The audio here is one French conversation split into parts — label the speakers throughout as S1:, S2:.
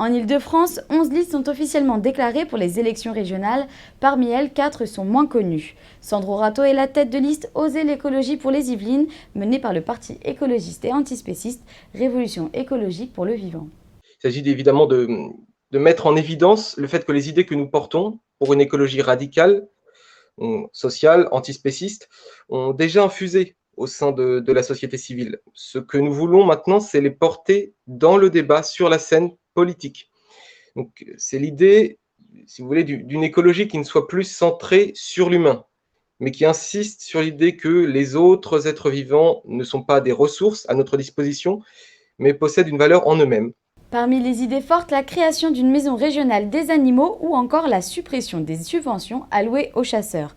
S1: En Île-de-France, 11 listes sont officiellement déclarées pour les élections régionales. Parmi elles, 4 sont moins connues. Sandro Rato est la tête de liste Oser l'écologie pour les Yvelines, menée par le parti écologiste et antispéciste Révolution écologique pour le vivant.
S2: Il s'agit évidemment de mettre en évidence le fait que les idées que nous portons pour une écologie radicale, sociale, antispéciste, ont déjà infusé au sein de la société civile. Ce que nous voulons maintenant, c'est les porter dans le débat sur la scène politique. Donc, c'est l'idée, si vous voulez, d'une écologie qui ne soit plus centrée sur l'humain, mais qui insiste sur l'idée que les autres êtres vivants ne sont pas des ressources à notre disposition, mais possèdent une valeur en eux-mêmes.
S1: Parmi les idées fortes, la création d'une maison régionale des animaux ou encore la suppression des subventions allouées aux chasseurs.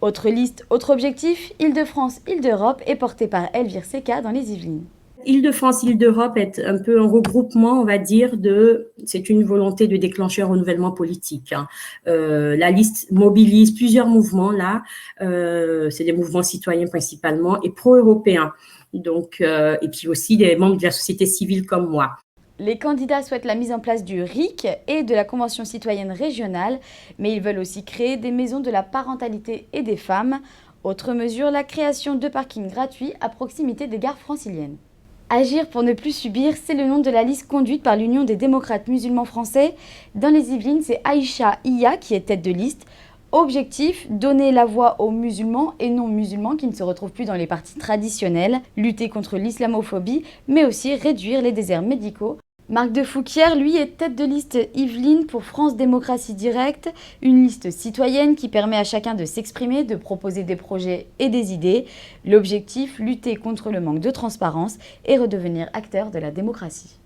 S1: Autre liste, autre objectif, Île-de-France, Île-d'Europe est portée par Elvire Seca dans les Yvelines.
S3: Île-de-France, Île-d'Europe est un peu un regroupement, on va dire, c'est une volonté de déclencher un renouvellement politique. La liste mobilise plusieurs mouvements là, c'est des mouvements citoyens principalement et pro-européens. Donc, et puis aussi des membres de la société civile comme moi.
S1: Les candidats souhaitent la mise en place du RIC et de la Convention citoyenne régionale, mais ils veulent aussi créer des maisons de la parentalité et des femmes. Autre mesure, la création de parkings gratuits à proximité des gares franciliennes. Agir pour ne plus subir, c'est le nom de la liste conduite par l'Union des démocrates musulmans français. Dans les Yvelines, c'est Aïcha Iya qui est tête de liste. Objectif, donner la voix aux musulmans et non-musulmans qui ne se retrouvent plus dans les partis traditionnels, lutter contre l'islamophobie, mais aussi réduire les déserts médicaux. Marc de Fouquier, lui, est tête de liste Yvelines pour France Démocratie Directe, une liste citoyenne qui permet à chacun de s'exprimer, de proposer des projets et des idées. L'objectif, lutter contre le manque de transparence et redevenir acteur de la démocratie.